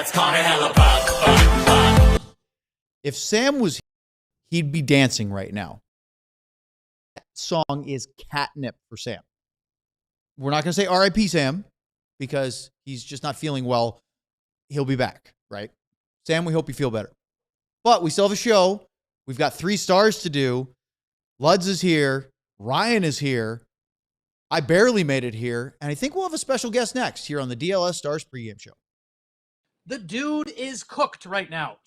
vs.Connor Hellebuyck. If Sam was here, he'd be dancing right now. That song is catnip for Sam. We're not going to say R.I.P. Sam because he's just not feeling well. He'll be back, right? Sam, we hope you feel better. But we still have a show. We've got 3 stars to do. Luds is here. Ryan is here. I barely made it here. And I think we'll have a special guest next here on the DLLS Stars Pregame Show. The dude is cooked right now.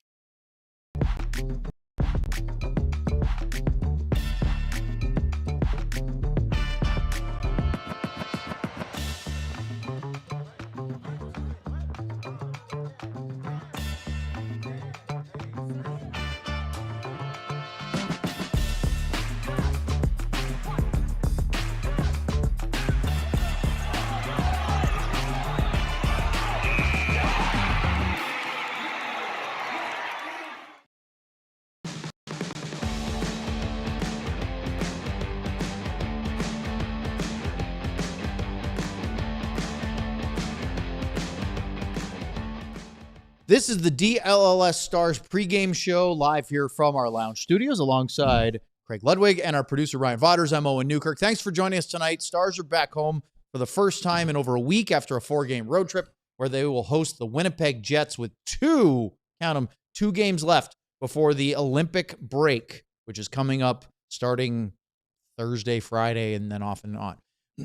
This is the DLLS Stars Pregame Show live here from our lounge studios alongside Craig Ludwig and our producer Ryan Vodders. I'm Owen Newkirk. Thanks for joining us tonight. Stars are back home for the first time in over a week after a 4-game road trip where they will host the Winnipeg Jets with 2 games left before the Olympic break, which is coming up starting Thursday, Friday, and then off and on.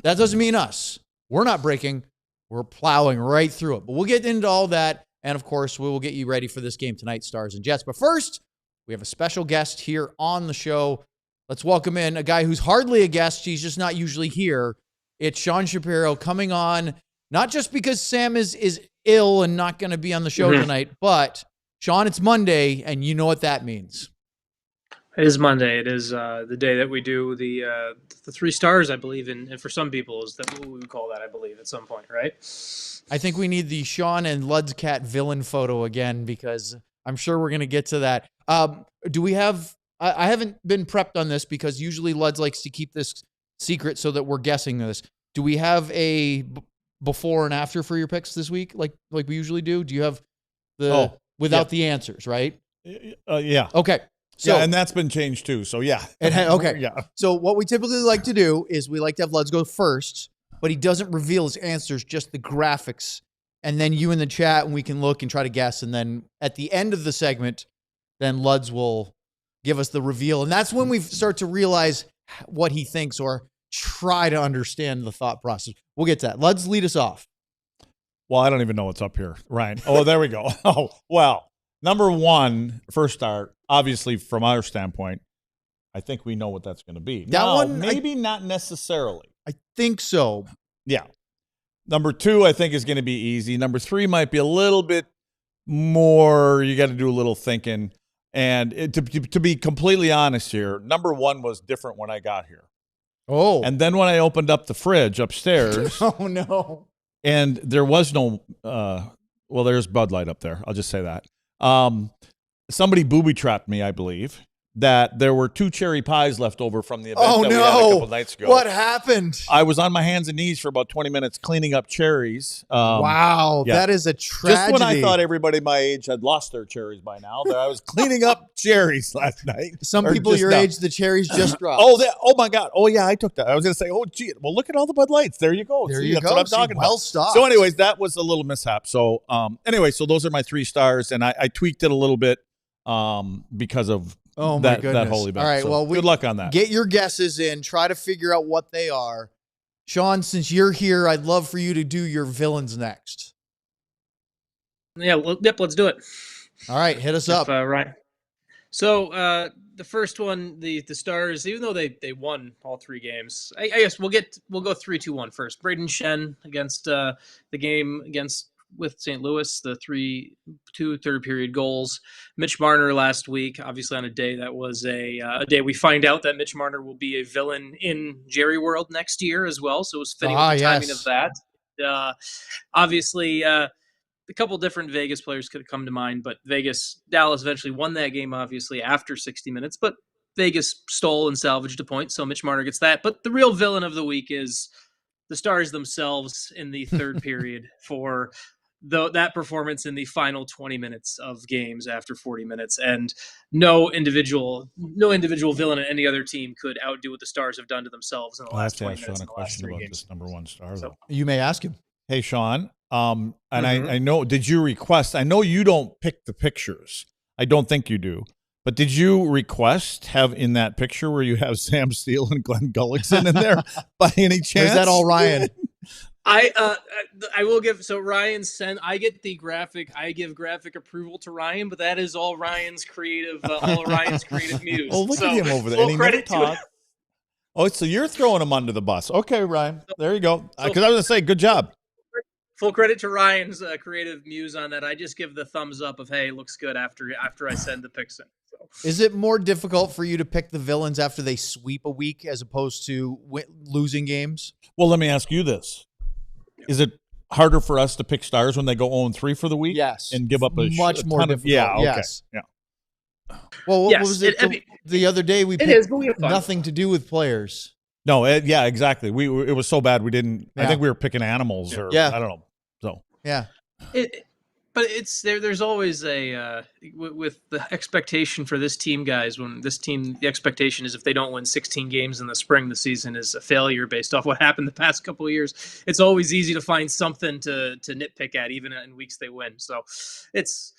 That doesn't mean us. We're not breaking. We're plowing right through it. But we'll get into all that. And, of course, we will get you ready for this game tonight, Stars and Jets. But first, we have a special guest here on the show. Let's welcome in a guy who's hardly a guest. He's just not usually here. It's Sean Shapiro coming on, not just because Sam is ill and not going to be on the show tonight, but, Sean, it's Monday, and you know what that means. It is Monday. It is the day that we do the 3 stars, I believe, and for some people is that what we would call that, I believe, at some point, right? I think we need the Sean and Ludscat villain photo again because I'm sure we're going to get to that. Do we have I haven't been prepped on this because usually Luds likes to keep this secret so that we're guessing this. Do we have a before and after for your picks this week like we usually do? Do you have the without the answers, right? Yeah. Okay. So, and that's been changed too. So yeah. Okay. Yeah. So what we typically like to do is we like to have Luds go first, but he doesn't reveal his answers, just the graphics. And then you in the chat, and we can look and try to guess. And then at the end of the segment, then Luds will give us the reveal. And that's when we start to realize what he thinks or try to understand the thought process. We'll get to that. Luds, lead us off. Well, I don't even know what's up here, Ryan. Oh, there we go. Oh, well, number 1, first start, obviously from our standpoint, I think we know what that's going to be. That one, maybe not necessarily. I think so. Yeah. Number 2, I think, is going to be easy. Number 3 might be a little bit more. You got to do a little thinking. And to be completely honest here, number 1 was different when I got here. Oh. And then when I opened up the fridge upstairs. Oh, no. And there was no, well, there's Bud Light up there. I'll just say that. Somebody booby-trapped me, I believe. That there were 2 cherry pies left over from the event that we had a couple nights ago. What happened? I was on my hands and knees for about 20 minutes cleaning up cherries. Wow, yeah. That is a tragedy. Just when I thought everybody my age had lost their cherries by now, that I was cleaning up cherries last night. Some people your age, the cherries just dropped. Oh my God. Oh yeah, I took that. I was going to say, oh gee, well look at all the Bud Lights. There you go. There See, you that's go. what I'm talking well about. stocked. So anyways, that was a little mishap. So anyway, so those are my 3 stars, and I tweaked it a little bit because of my goodness. That whole event. All right, so well, good luck on that. Get your guesses in. Try to figure out what they are. Sean, since you're here, I'd love for you to do your villains next. Yeah, let's do it. All right, hit us up. Right. So the first one, the Stars, even though they won all 3 games, I guess we'll go 3-2-1 first. Braden Shen against the game with St. Louis, the 2 third-period goals. Mitch Marner last week, obviously on a day that was a day we find out that Mitch Marner will be a villain in Jerry World next year as well, so it was fitting with the timing of that. Obviously, a couple different Vegas players could have come to mind, but Dallas eventually won that game, obviously, after 60 minutes, but Vegas stole and salvaged a point, so Mitch Marner gets that. But the real villain of the week is the Stars themselves in the third period for that performance in the final 20 minutes of games after 40 minutes, and no individual villain in any other team could outdo what the Stars have done to themselves in the I'll have last to 20 ask minutes Sean a in the last question 3 about games. this number one star, So- though. You may ask him. Hey, Sean. And I know, did you request? I know you don't pick the pictures. I don't think you do. But did you request have in that picture where you have Sam Steele and Glenn Gullickson in there by any chance? Or is that all Ryan? I will give, so Ryan sent, I get the graphic, I give graphic approval to Ryan, but that is all Ryan's creative muse. Oh, look So, at him over there. full And he never credit to him. talks. Oh, so you're throwing him under the bus. Okay, Ryan. There you go. So- Because I was going to say, good job. Full credit to Ryan's creative muse on that. I just give the thumbs up of, hey, it looks good after I send the pics in. So. Is it more difficult for you to pick the villains after they sweep a week as opposed to losing games? Well, let me ask you this. Is it harder for us to pick Stars when they go 0-3 for the week? Yes. And give up a much more ton difficult. Yeah, okay. Yes. Yeah. Well, what Yes, was it? The other day we It picked is, but we have fun. nothing to do with players. No, yeah, exactly. It was so bad we didn't. I Yeah. think we were picking animals or Yeah. I don't know. So Yeah. But it's there's always a with the expectation for this team, guys. When this team, the expectation is if they don't win 16 games in the spring, the season is a failure based off what happened the past couple of years. It's always easy to find something to nitpick at, even in weeks they win. So it's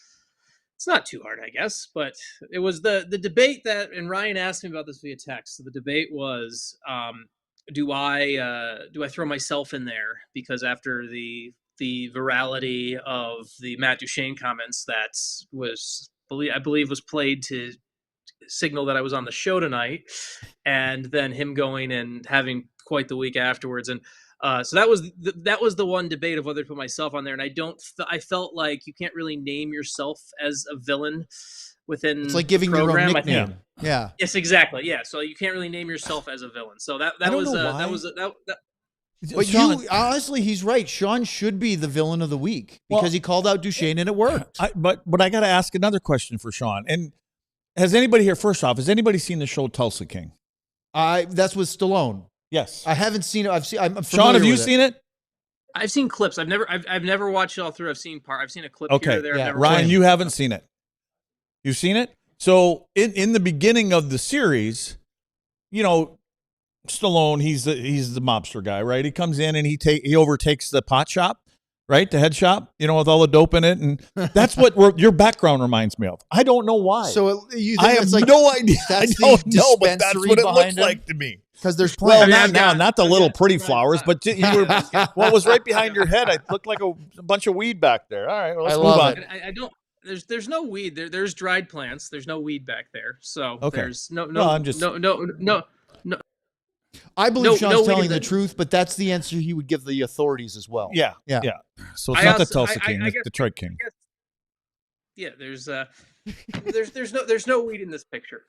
not too hard, I guess. But it was the debate that, and Ryan asked me about this via text. So the debate was, do I throw myself in there because after the virality of the Matt Duchene comments that I believe was played to signal that I was on the show tonight, and then him going and having quite the week afterwards. And so that was the one debate of whether to put myself on there. And I felt like you can't really name yourself as a villain within It's like giving the your program. own I think- nickname. Yeah. Yes, exactly. Yeah. So you can't really name yourself as a villain. So that I don't was know why. that But Sean, you honestly, he's right. Sean should be the villain of the week because Well- he called out Duchene and it worked. but I got to ask another question for Sean. And has anybody here? First off, has anybody seen the show Tulsa King? That's with Stallone. Yes. I haven't seen it. I'm Sean, familiar have you with seen it? I've seen clips. I've never watched it all through. I've seen a clip Okay. here or there. Yeah, I've never Ryan, watched you it. haven't seen it. You've seen it? So in the beginning of the series, you know, Stallone, he's the mobster guy, right? He comes in and he overtakes the pot shop, right? The head shop, you know, with all the dope in it, and that's what your background reminds me of. I don't know why. So you think I have it's like no idea. I that's the don't know, but that's dispensary what it looks behind him? like to me. because there's Well, plants. not the little pretty flowers, but you were what was right behind your head. It looked like a bunch of weed back there. All right, well, let's I move love on. it. I don't. There's no weed there. There's dried plants. There's no weed back there. So Okay. there's no Well, I'm just- no. I believe no Sean's weed telling in the the- truth, but that's the answer he would give the authorities as well. Yeah, Yeah. yeah. So it's I not the also- Tulsa I King, it's guess- Detroit King. Yeah, there's no weed in this picture.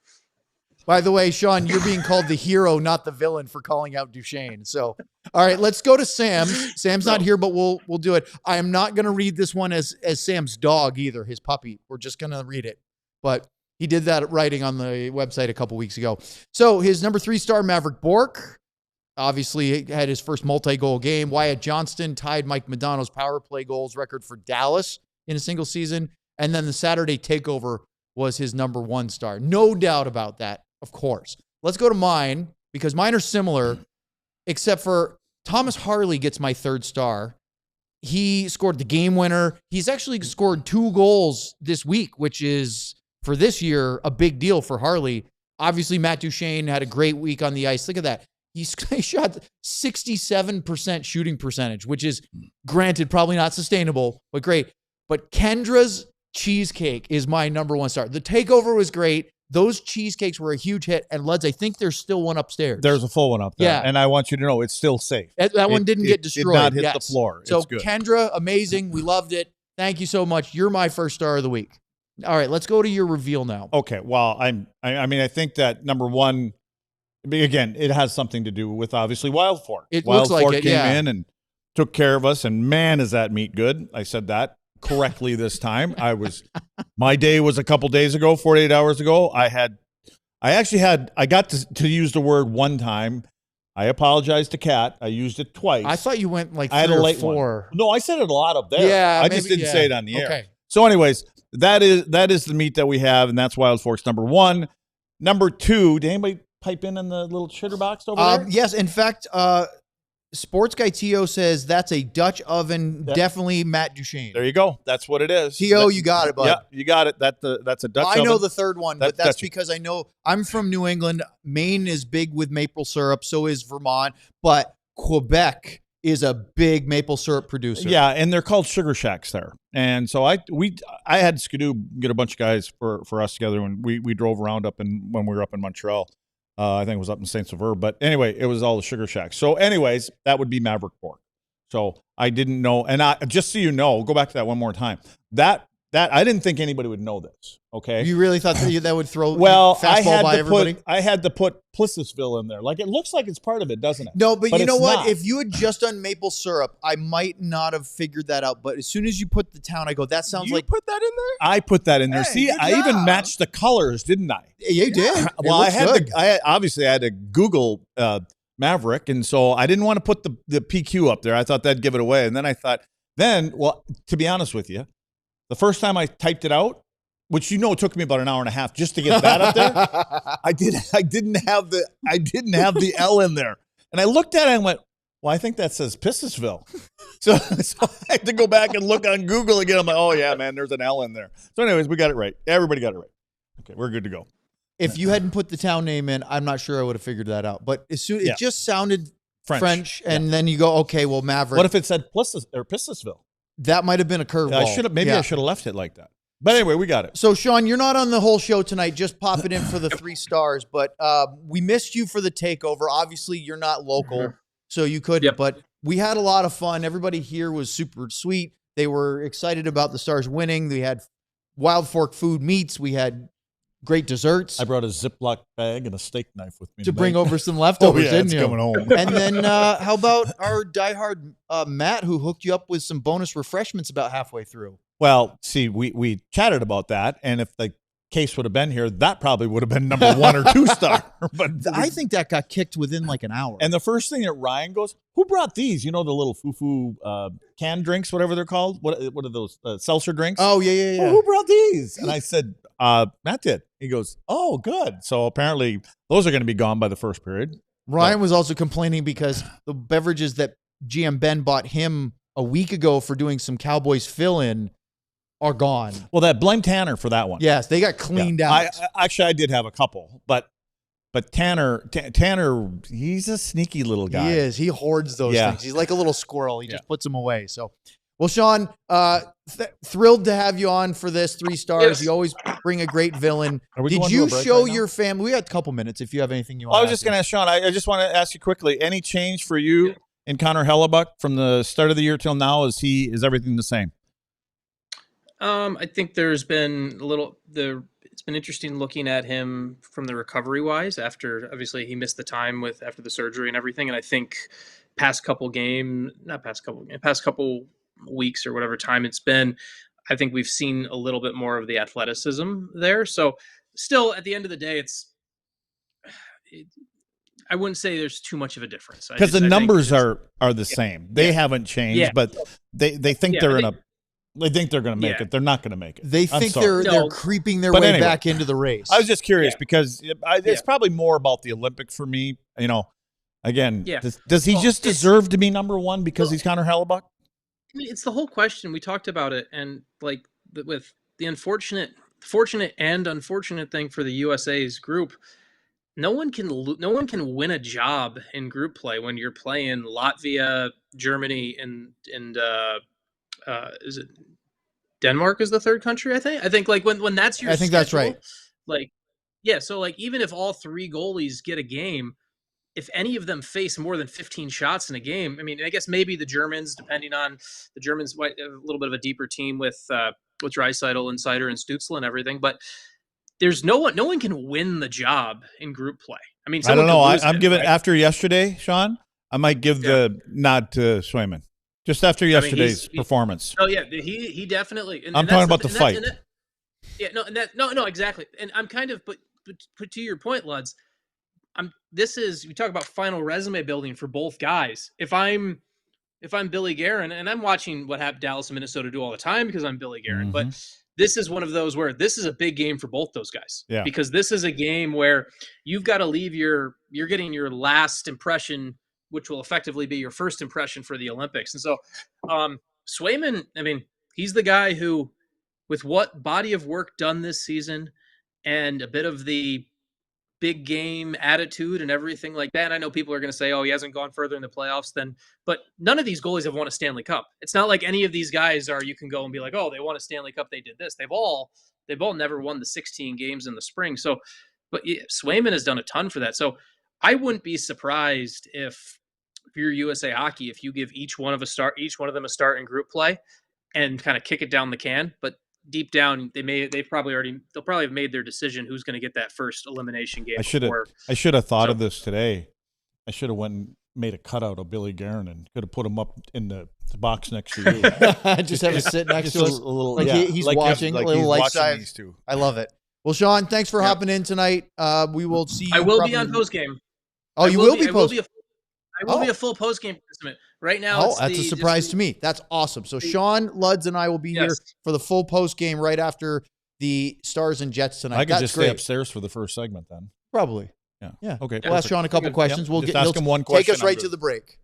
By the way, Sean, you're being called the hero, not the villain, for calling out Duchene. So, all right, let's go to Sam. Sam's not here, but we'll do it. I am not going to read this one as Sam's dog either, his puppy. We're just going to read it. But he did that writing on the website a couple weeks ago. So his number 3 star, Maverick Bork, obviously had his first multi-goal game. Wyatt Johnston tied Mike Modano's power play goals record for Dallas in a single season. And then the Saturday takeover was his number 1 star. No doubt about that, of course. Let's go to mine, because mine are similar, except for Thomas Harley gets my 3rd star. He scored the game winner. He's actually scored 2 goals this week, which is, for this year, a big deal for Harley. Obviously, Matt Duchene had a great week on the ice. Look at that. He shot 67% shooting percentage, which is, granted, probably not sustainable, but great. But Kendra's cheesecake is my number 1 star. The takeover was great. Those cheesecakes were a huge hit. And Luds, I think there's still one upstairs. There's a full one up there. Yeah. And I want you to know it's still safe. That one didn't get It destroyed. did not hit the Yes. floor. So It's good. Kendra, amazing. We loved it. Thank you so much. You're my 1st star of the week. All right, let's go to your reveal now. Okay. Well, I think that number 1, again, it has something to do with obviously Wild Fork. It Wild looks like Fork it, came yeah. in and took care of us, and man, is that meat good. I said that correctly this time. My day was a couple days ago, 48 hours ago. I got to use the word one time. I apologize to Kat. I used it twice. I thought you went like I had 3 a or late 4. one. No, I said it a lot up there. Yeah, I just maybe, didn't say it on the air. Okay. So, anyways, that is the meat that we have, and that's Wild Forks number 1. Number 2, did anybody pipe in the little shitter box over there? Yes, in fact, Sports Guy T.O. says that's a Dutch oven. Yep. Definitely Matt Duchesne. There you go. That's what it is. T.O., you got it, bud. Yeah, you got it. That's a Dutch I know oven. the third one, That's but that's Dutch. because I know I'm from New England. Maine is big with maple syrup. So is Vermont. But Quebec is a big maple syrup producer. Yeah, and they're called sugar shacks there. And so I had Skidoo get a bunch of guys for us together when we drove around when we were up in Montreal. I think it was up in Saint Sauveur. But anyway, it was all the sugar shacks. So anyways, that would be Maverick pork. So I didn't know. And just so you know, go back to that one more time. That I didn't think anybody would know this. Okay. You really thought that would throw Well, fastball by everybody? I had to put Plissisville in there. Like, it looks like it's part of it, doesn't it? No, but you know it's what? not. If you had just done maple syrup, I might not have figured that out. But as soon as you put the town, I go, that sounds like. put that in there? I put that in there. Hey, See, good I even job. matched the colors, didn't I? You did. Well, I good. obviously had to Google Maverick, and so I didn't want to put the PQ up there. I thought that'd give it away, and then I thought, well, to be honest with you, the first time I typed it out, which took me about an hour and a half just to get that up there, I didn't have the L in there, and I looked at it and went, well, I think that says Pissisville. So I had to go back and look on Google again. I'm like, oh yeah, man, there's an L in there. So anyways, we got it right. Everybody got it right. Okay, we're good to go. If you hadn't put the town name in, I'm not sure I would have figured that out. But as soon it just sounded French, and then you go, okay, well, Maverick. What if it said Pissisville? That might have been a curveball. I should have left it like that. But anyway, we got it. So, Sean, you're not on the whole show tonight. Just pop it in for the 3 stars. But we missed you for the takeover. Obviously, you're not local, so you couldn't. Yep. But we had a lot of fun. Everybody here was super sweet. They were excited about the Stars winning. We had Wild Fork food meats. We had great desserts. I brought a Ziploc bag and a steak knife with me to bring over some Oh, leftovers, yeah, didn't it's you? coming home. And then how about our diehard Matt, who hooked you up with some bonus refreshments about halfway through? Well, see, we chatted about that, and if the case would have been here, that probably would have been number 1 or 2 star. But I think that got kicked within like an hour. and the first thing that Ryan goes, who brought these? You know, the little foo-foo canned drinks, whatever they're called. What are those seltzer drinks? Oh, yeah. Oh, who brought these? And I said, Matt did. He goes, oh, good. So apparently those are going to be gone by the first period. Ryan was also complaining because the beverages that GM Ben bought him a week ago for doing some Cowboys fill-in are gone. Well, blame Tanner for that one. Yes, they got cleaned out. I did have a couple, but Tanner, he's a sneaky little guy. He is. He hoards those Yeah. things. He's like a little squirrel. He just puts them away. So, well, Sean, thrilled to have you on for this 3 stars. Yes. You always bring a great villain. Are we Did going to you a break show right now? your family? We got a couple minutes if you have anything you want I was just going to ask Sean. I just want to ask you quickly. Any change for you in Connor Hellebuyck from the start of the year till now? Is everything the same? I think there's been it's been interesting looking at him from the recovery wise after obviously he missed the time after the surgery and everything. And I think past couple weeks or whatever time it's been, I think we've seen a little bit more of the athleticism there. So still at the end of the day, I wouldn't say there's too much of a difference. Because the numbers are the same. They haven't changed, Yeah. but they think they think they're going to make it. They're not going to make it. They think they're creeping their But way anyway, back into the race. I was just curious because it's probably more about the Olympics for me. You know, again, does he just deserve to be number 1 because he's Connor Hellebuyck? I mean, it's the whole question. We talked about it, and like with the fortunate and unfortunate thing for the USA's group, no one can win a job in group play when you're playing Latvia, Germany, and is it Denmark is the third country? I think like when that's your schedule, that's right. Like, yeah. So like even if all 3 goalies get a game, if any of them face more than 15 shots in a game, I mean, I guess maybe the Germans, depending on the Germans, might have a little bit of a deeper team with Draisaitl and Seider and Stützle and everything, but there's no one can win the job in group play. I mean, I don't know. I'm giving right? after yesterday, Sean. I might give the nod to Swayman just after yesterday's performance. Oh yeah, he definitely. I'm talking about the fight. No, exactly. And I'm kind of, but to your point, Luds, we talk about final resume building for both guys. If I'm Billy Guerin, and I'm watching what Dallas and Minnesota do all the time because I'm Billy Guerin, but this is one of those where this is a big game for both those guys. Yeah. Because this is a game where you've got to leave you're getting your last impression, which will effectively be your first impression for the Olympics. And so Swayman, I mean, he's the guy who, with what body of work done this season and a bit of the big game attitude and everything like that. And I know people are going to say, oh, he hasn't gone further in the playoffs but none of these goalies have won a Stanley Cup. It's not like any of these guys you can go and be like, oh, they won a Stanley Cup, they did this. They've all never won the 16 games in the spring. So, but Swayman has done a ton for that. So I wouldn't be surprised if you're USA Hockey, if you give each one of them a start in group play and kind of kick it down the can. But deep down, they'll probably have made their decision who's going to get that first elimination game. I should have thought of this today. I should have went and made a cutout of Billy Guerin and could have put him up in the box next to you. Just have him sit next to us. A little, like he's watching, a little life size. These two. I love it. Well, Sean, thanks for hopping in tonight. We will see you. I will be on post game. Oh, you will be post. I will be a full post game participant. Right now, that's a surprise to me. That's awesome. So Sean, Luds, and I will be here for the full post game right after the Stars and Jets tonight. I could just stay upstairs for the first segment then. Probably. Yeah. Okay. We'll ask Sean a couple questions. We'll ask him one question. Take us right to the break.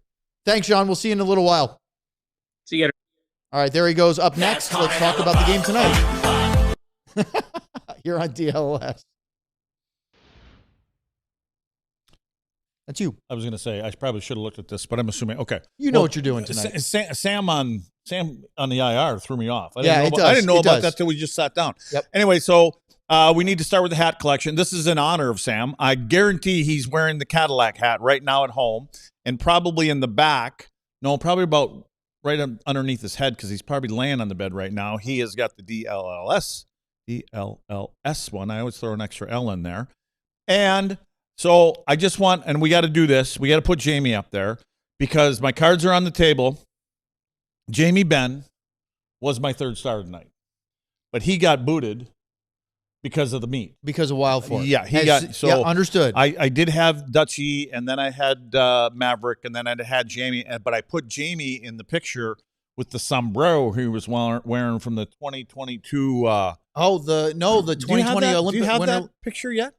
Thanks, Sean. We'll see you in a little while. See you later. All right, there he goes. Up next, let's talk about the game tonight. You're on DLLS. That's you. I was going to say, I probably should have looked at this, but I'm assuming, okay. You know what you're doing tonight. Sam on the IR threw me off. I didn't know about that till we just sat down. Yep. Anyway, so we need to start with the hat collection. This is in honor of Sam. I guarantee he's wearing the Cadillac hat right now at home and probably in the back. No, probably about right underneath his head because he's probably laying on the bed right now. He has got the DLLS one. I always throw an extra L in there. And so I just want, and we got to do this. We got to put Jamie up there because my cards are on the table. Jamie Benn was my third star tonight, but he got booted because of the meat. Because of Wild Fork. Yeah, understood. I did have Dutchie, and then I had Maverick, and then I had Jamie, but I put Jamie in the picture with the sombrero he was wearing from the 2022. The 2020 Olympic. Do you have winter, that picture yet?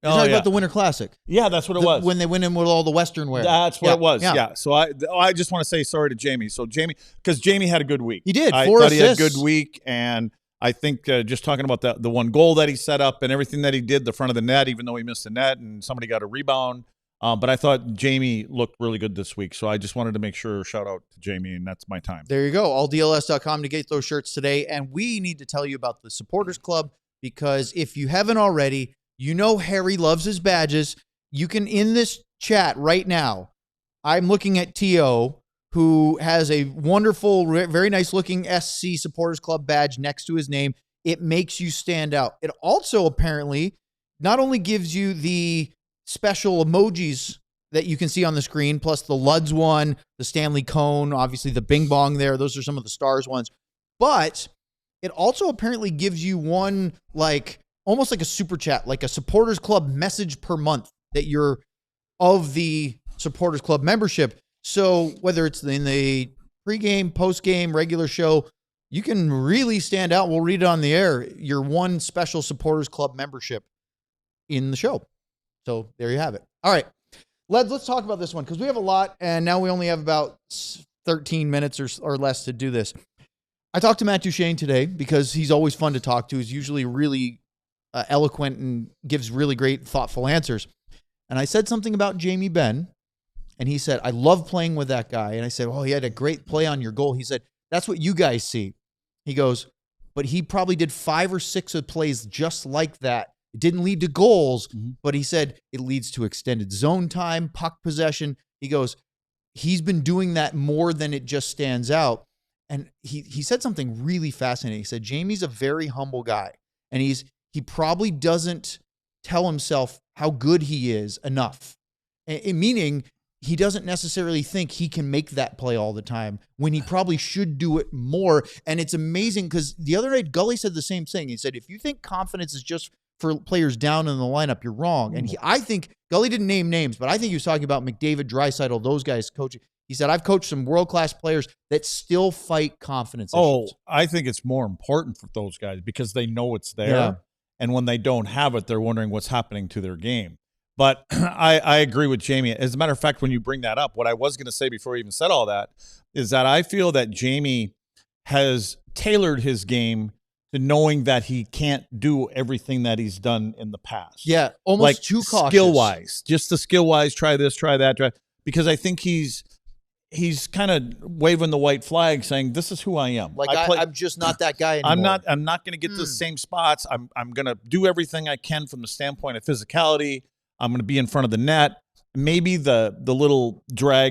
You're talking about the Winter Classic. Yeah, that's what it was. When they went in with all the Western wear. That's what it was, yeah. So I just want to say sorry to Jamie. So because Jamie had a good week. He did, I 4 thought assists. He had a good week, and I think just talking about the one goal that he set up and everything that he did, the front of the net, even though he missed the net and somebody got a rebound. But I thought Jamie looked really good this week. So I just wanted to make sure, shout out to Jamie, and that's my time. There you go. AllDLS.com to get those shirts today. And we need to tell you about the Supporters Club because if you haven't already, you know Harry loves his badges. You can, in this chat right now, I'm looking at T.O., who has a wonderful, very nice-looking SC Supporters Club badge next to his name. It makes you stand out. It also apparently not only gives you the special emojis that you can see on the screen, plus the Luds one, the Stanley Cone, obviously the Bing Bong there. Those are some of the Stars ones. But it also apparently gives you one, almost like a super chat, like a Supporters Club message per month that you're of the Supporters Club membership. So whether it's in the pregame, postgame, regular show, you can really stand out. We'll read it on the air. Your one special Supporters Club membership in the show. So there you have it. All right, let's talk about this one because we have a lot, and now we only have about 13 minutes or less to do this. I talked to Matt Duchesne today because he's always fun to talk to. He's usually really eloquent and gives really great, thoughtful answers. And I said something about Jamie Benn, and he said, I love playing with that guy. And I said, oh, he had a great play on your goal. He said, that's what you guys see. He goes, but he probably did 5 or 6 of plays just like that. It didn't lead to goals, but he said it leads to extended zone time, puck possession. He goes, he's been doing that more than it just stands out. And he said something really fascinating. He said, Jamie's a very humble guy, and he probably doesn't tell himself how good he is enough, meaning he doesn't necessarily think he can make that play all the time when he probably should do it more. And it's amazing because the other night, Gully said the same thing. He said, if you think confidence is just for players down in the lineup, you're wrong. And I think Gully didn't name names, but I think he was talking about McDavid, Draisaitl, those guys coaching. He said, I've coached some world-class players that still fight confidence issues. I think it's more important for those guys because they know it's there. Yeah. And when they don't have it, they're wondering what's happening to their game. But I agree with Jamie. As a matter of fact, when you bring that up, what I was going to say before I even said all that is that I feel that Jamie has tailored his game to knowing that he can't do everything that he's done in the past. Yeah, almost like too cautious. Skill-wise, just the skill-wise, try this, try that, because I think he's kind of waving the white flag saying, this is who I am. Like I'm just not that guy anymore. I'm not going to get to the same spots. I'm going to do everything I can from the standpoint of physicality. I'm going to be in front of the net. Maybe the little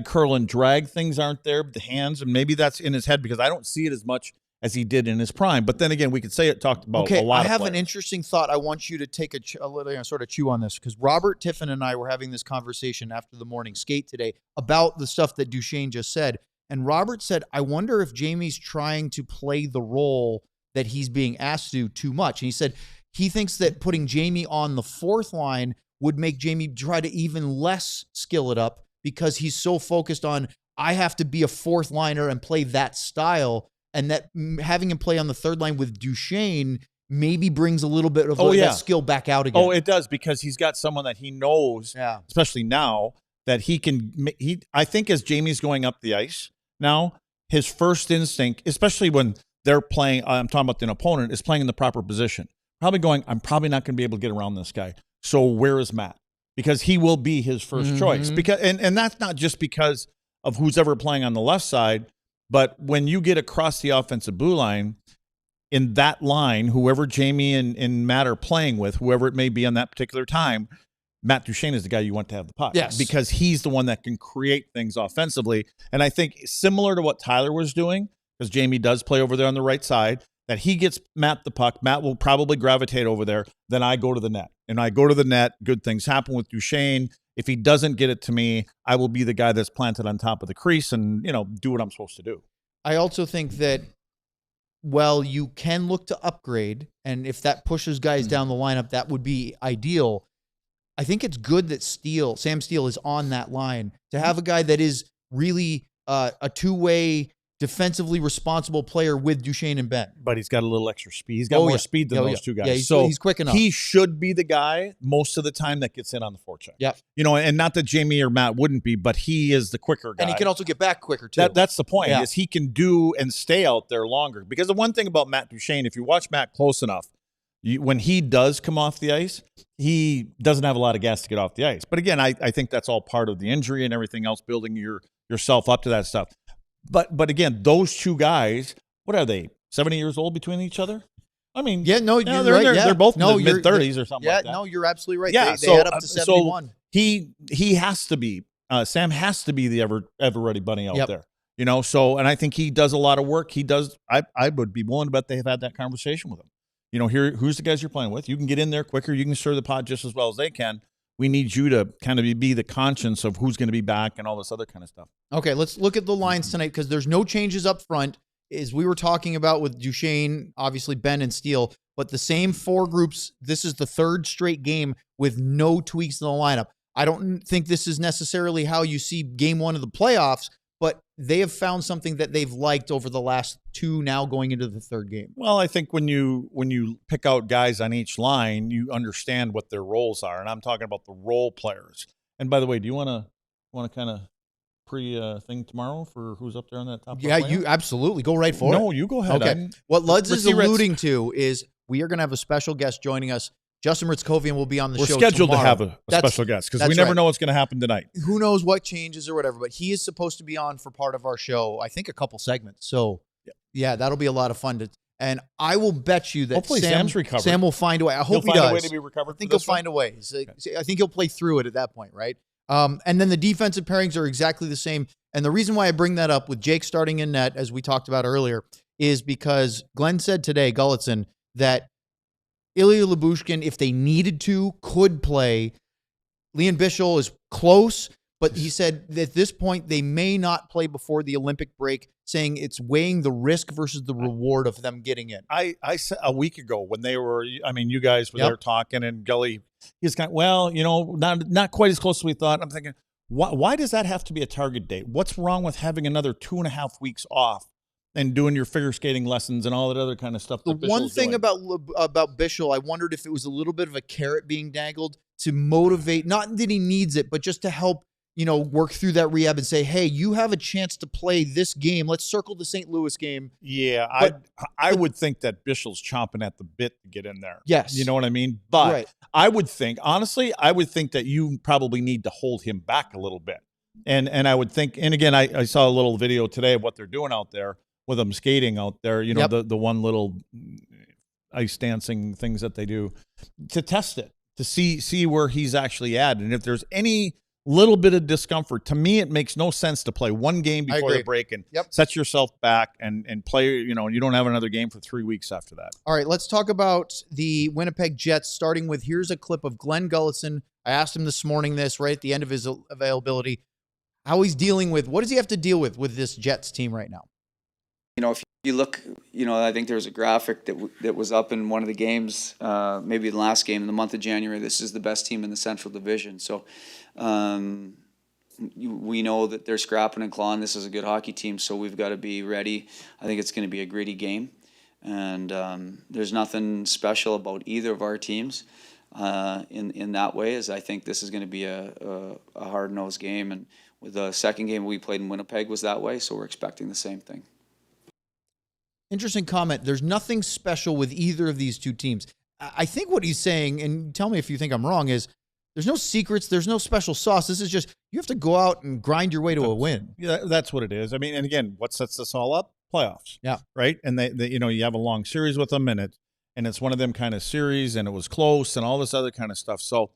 curl and drag things aren't there, but the hands, and maybe that's in his head because I don't see it as much as he did in his prime. But then again, we could say it talked about a lot I of have players. an interesting thought. I want you to take a little sort of chew on this because Robert Tiffin and I were having this conversation after the morning skate today about the stuff that Duchesne just said. And Robert said, I wonder if Jamie's trying to play the role that he's being asked to do too much. And he said he thinks that putting Jamie on the fourth line would make Jamie try to even less skill it up because he's so focused on, I have to be a fourth liner and play that style. And that having him play on the third line with Duchesne maybe brings a little bit of that skill back out again. Oh, it does because he's got someone that he knows, especially now, that he can. I think as Jamie's going up the ice now, his first instinct, especially when they're playing, I'm talking about an opponent, is playing in the proper position. Probably going, I'm probably not going to be able to get around this guy. So where is Matt? Because he will be his first choice. Because and that's not just because of who's ever playing on the left side. But when you get across the offensive blue line, in that line, whoever Jamie and Matt are playing with, whoever it may be on that particular time, Matt Duchesne is the guy you want to have the puck. Yes. Because he's the one that can create things offensively. And I think similar to what Tyler was doing, because Jamie does play over there on the right side, that he gets Matt the puck. Matt will probably gravitate over there. Then I go to the net. And I go to the net. Good things happen with Duchesne. If he doesn't get it to me, I will be the guy that's planted on top of the crease and, do what I'm supposed to do. I also think that, well, you can look to upgrade, and if that pushes guys down the lineup, that would be ideal. I think it's good that Sam Steele is on that line. To have a guy that is really a two-way, defensively responsible player with Duchesne and Ben. But he's got a little extra speed. He's got more speed than those two guys. Yeah, he's quick enough. He should be the guy most of the time that gets in on the forecheck. Yeah. And not that Jamie or Matt wouldn't be, but he is the quicker guy. And he can also get back quicker, too. That's the point, is he can do and stay out there longer. Because the one thing about Matt Duchesne, if you watch Matt close enough, when he does come off the ice, he doesn't have a lot of gas to get off the ice. But again, I think that's all part of the injury and everything else, building yourself up to that stuff. But again, those two guys, what are they, 70 years old between each other? I mean, you're they're right. They're both in the mid-30s or something like that. Yeah, no, you're absolutely right. Yeah, they add up to 71. So he has to be, Sam has to be the ever-ready bunny out there. And I think he does a lot of work. He does, I would be willing to bet they have had that conversation with him. Who's the guys you're playing with? You can get in there quicker. You can stir the pot just as well as they can. We need you to kind of be the conscience of who's going to be back and all this other kind of stuff. Okay, let's look at the lines tonight because there's no changes up front, as we were talking about with Duchesne, obviously Ben and Steele, but the same four groups. This is the third straight game with no tweaks in the lineup. I don't think this is necessarily how you see game one of the playoffs, but they have found something that they've liked over the last two, now going into the third game. Well, I think when you pick out guys on each line, you understand what their roles are, and I'm talking about the role players. And by the way, do you want to kind of thing tomorrow for who's up there on that top? Yeah, you absolutely go right for it. No, you go ahead. Okay. What Luds is alluding to is we are going to have a special guest joining us. Justin Ritzkovian will be on the show tomorrow. We're scheduled to have a special guest because we never know what's going to happen tonight. Who knows what changes or whatever, but he is supposed to be on for part of our show, I think a couple segments. So, yeah, that'll be a lot of fun. And I will bet you that hopefully Sam's recovered. Sam will find a way. I hope he does. He'll find a way to be recovered. I think he'll find a way. So, I think he'll play through it at that point, right? And then the defensive pairings are exactly the same. And the reason why I bring that up with Jake starting in net, as we talked about earlier, is because Glenn said today, Gulutzan, that Ilya Lyubushkin, if they needed to, could play. Leon Bichel is close, but he said that at this point they may not play before the Olympic break saying it's weighing the risk versus the reward of them getting in. I said a week ago when they were, I mean, you guys were there talking, and Gully, he's got, well, not quite as close as we thought. I'm thinking, why does that have to be a target date? What's wrong with having another 2.5 weeks off and doing your figure skating lessons and all that other kind of stuff? The one thing about Bischel, I wondered if it was a little bit of a carrot being dangled to motivate, not that he needs it, but just to help, work through that rehab and say, hey, you have a chance to play this game. Let's circle the St. Louis game. Yeah, I would think that Bischel's chomping at the bit to get in there. Yes. You know what I mean? But I would think, honestly, that you probably need to hold him back a little bit. And I would think, and again, I saw a little video today of what they're doing out there with them skating out there, the one little ice dancing things that they do to test it, to see where he's actually at. And if there's any little bit of discomfort, to me, it makes no sense to play one game before the break and set yourself back and play, you don't have another game for 3 weeks after that. All right, let's talk about the Winnipeg Jets, starting with, here's a clip of Glenn Gullitson. I asked him this morning right at the end of his availability, how he's dealing with, what does he have to deal with this Jets team right now? If you look, I think there was a graphic that was up in one of the games, maybe the last game in the month of January. This is the best team in the Central Division. So we know that they're scrapping and clawing. This is a good hockey team, so we've got to be ready. I think it's going to be a gritty game. And there's nothing special about either of our teams in that way, as I think this is going to be a hard-nosed game. And with the second game we played in Winnipeg was that way, so we're expecting the same thing. Interesting comment. There's nothing special with either of these two teams. I think what he's saying, and tell me if you think I'm wrong, is there's no secrets, there's no special sauce. This is just, you have to go out and grind your way to a win. Yeah, that's what it is. I mean, and again, what sets this all up? Playoffs. Yeah. Right? And they you have a long series with them, and it's one of them kind of series, and it was close and all this other kind of stuff. So,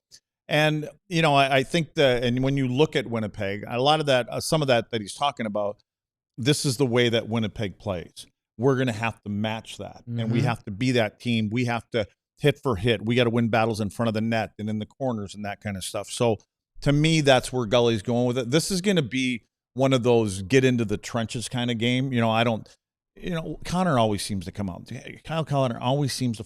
and I think and when you look at Winnipeg, a lot of that, some of that he's talking about, this is the way that Winnipeg plays. We're going to have to match that, and we have to be that team. We have to hit for hit. We got to win battles in front of the net and in the corners and that kind of stuff. So to me, that's where Gully's going with it. This is going to be one of those get into the trenches kind of game. Connor always seems to come out. Kyle Connor always seems to,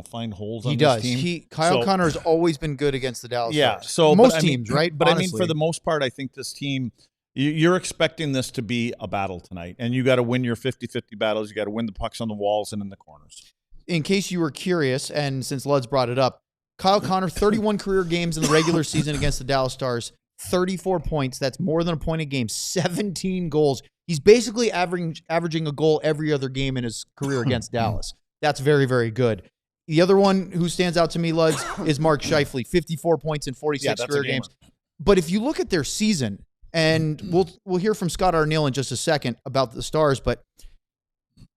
find holes on this team. Kyle Connor has always been good against the Dallas Stars. So most teams, right? But honestly, I mean, for the most part, I think this team, you're expecting this to be a battle tonight, and you got to win your 50-50 battles. You got to win the pucks on the walls and in the corners. In case you were curious, and since Lud's brought it up, Kyle Connor, 31 career games in the regular season against the Dallas Stars, 34 points. That's more than a point a game, 17 goals. He's basically averaging a goal every other game in his career against Dallas. That's very, very good. The other one who stands out to me, Luds, is Mark Scheifele, 54 points in 46 career games. But if you look at their season, and we'll hear from Scott Arniel in just a second about the Stars, but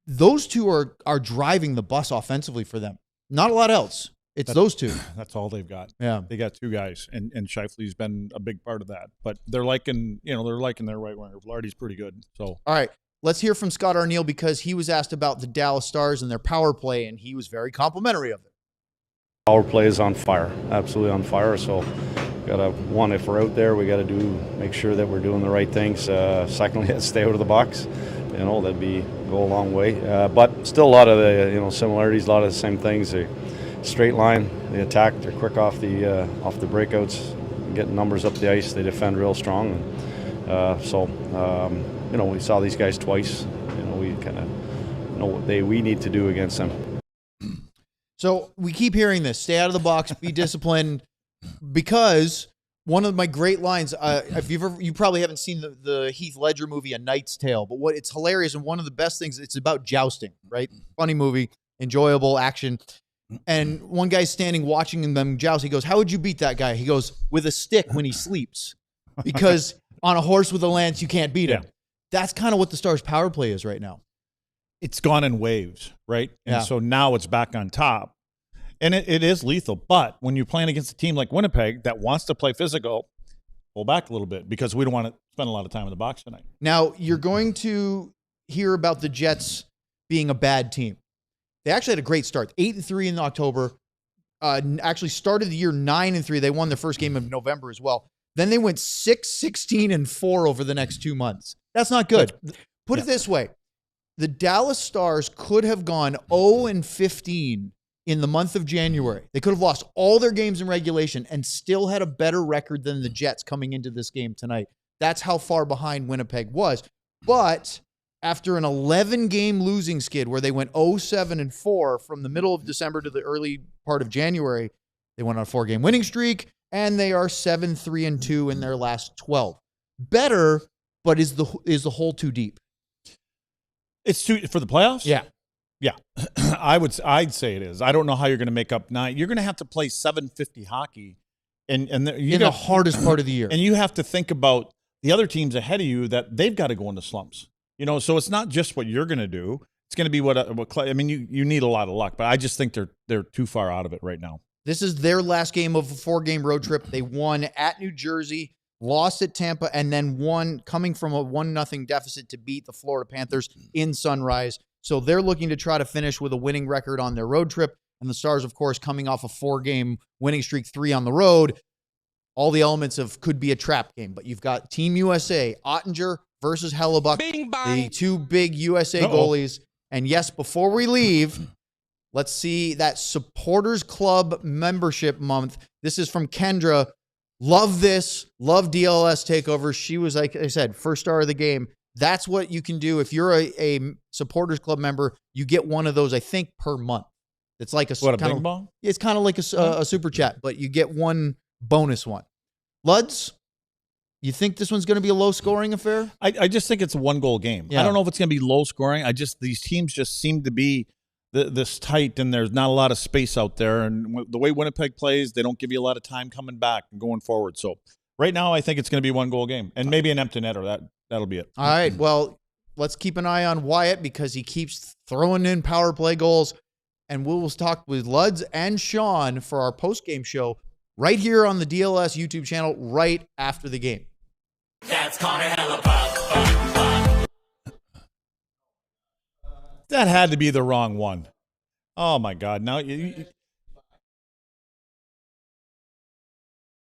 those two are driving the bus offensively for them. Not a lot else. It's those two. That's all they've got. Yeah, they got two guys, and Scheifele's been a big part of that. But they're liking their right winger. Vlardy's pretty good. So all right, let's hear from Scott Arniel, because he was asked about the Dallas Stars and their power play, and he was very complimentary of it. Power play is on fire, absolutely on fire. So, if we're out there, we got to make sure that we're doing the right things. Secondly, stay out of the box. That'd go a long way. But still, a lot of the similarities, a lot of the same things. The straight line, they attack, they're quick off the breakouts, getting numbers up the ice. They defend real strong. We saw these guys twice. We kind of know what we need to do against them. So we keep hearing this: stay out of the box, be disciplined. Because one of my great lines, if you probably haven't seen the Heath Ledger movie A Knight's Tale, but it's hilarious, and one of the best things, it's about jousting, right? Funny movie, enjoyable action. And one guy's standing watching them joust. He goes, "How would you beat that guy?" He goes, "With a stick when he sleeps," because on a horse with a lance you can't beat him. Yeah. That's kind of what the Stars' power play is right now. It's gone in waves, right? And so now it's back on top. And it is lethal, but when you're playing against a team like Winnipeg that wants to play physical, pull back a little bit, because we don't want to spend a lot of time in the box tonight. Now, you're going to hear about the Jets being a bad team. They actually had a great start, 8-3 in October. Actually started the year 9-3. They won their first game of November as well. Then they went 6-16-4 over the next 2 months. That's not good. Put it this way. The Dallas Stars could have gone 0-15 in the month of January. They could have lost all their games in regulation and still had a better record than the Jets coming into this game tonight. That's how far behind Winnipeg was. But after an 11-game losing skid where they went 0-7-4 from the middle of December to the early part of January, they went on a 4-game winning streak, and they are 7-3-2 in their last 12. Better, but is the hole too deep? It's too for the playoffs? Yeah. I'd say it is. I don't know how you're going to make up 9. You're going to have to play 750 hockey and the hardest part of the year. And you have to think about the other teams ahead of you that they've got to go into slumps. So it's not just what you're going to do. It's going to be what I mean, you need a lot of luck, but I just think they're too far out of it right now. This is their last game of a 4-game road trip. They won at New Jersey, lost at Tampa, and then won coming from a 1-0 deficit to beat the Florida Panthers in Sunrise. So they're looking to try to finish with a winning record on their road trip. And the Stars, of course, coming off a 4-game winning streak, 3 on the road. All the elements of could be a trap game. But you've got Team USA, Oettinger versus Hellebuyck, the 2 big USA goalies. And yes, before we leave, let's see that Supporters Club membership month. This is from Kendra. Love this. Love DLLS TakeOver. She was, like I said, first star of the game. That's what you can do. If you're a Supporters Club member, you get one of those, I think, per month. It's like a bing bong? It's kind of like a super chat, but you get one bonus one. Luds, you think this one's going to be a low-scoring affair? I just think it's a 1-goal game. Yeah. I don't know if it's going to be low-scoring. These teams just seem to be this tight, and there's not a lot of space out there. And the way Winnipeg plays, they don't give you a lot of time coming back and going forward. So right now, I think it's going to be a 1-goal game, and maybe an empty netter. That'll be it. All right. Well, let's keep an eye on Wyatt because he keeps throwing in power play goals. And we'll talk with Luds and Sean for our post-game show right here on the DLS YouTube channel right after the game. That's Connor Hellebuyck. That had to be the wrong one. Oh, my God. Now,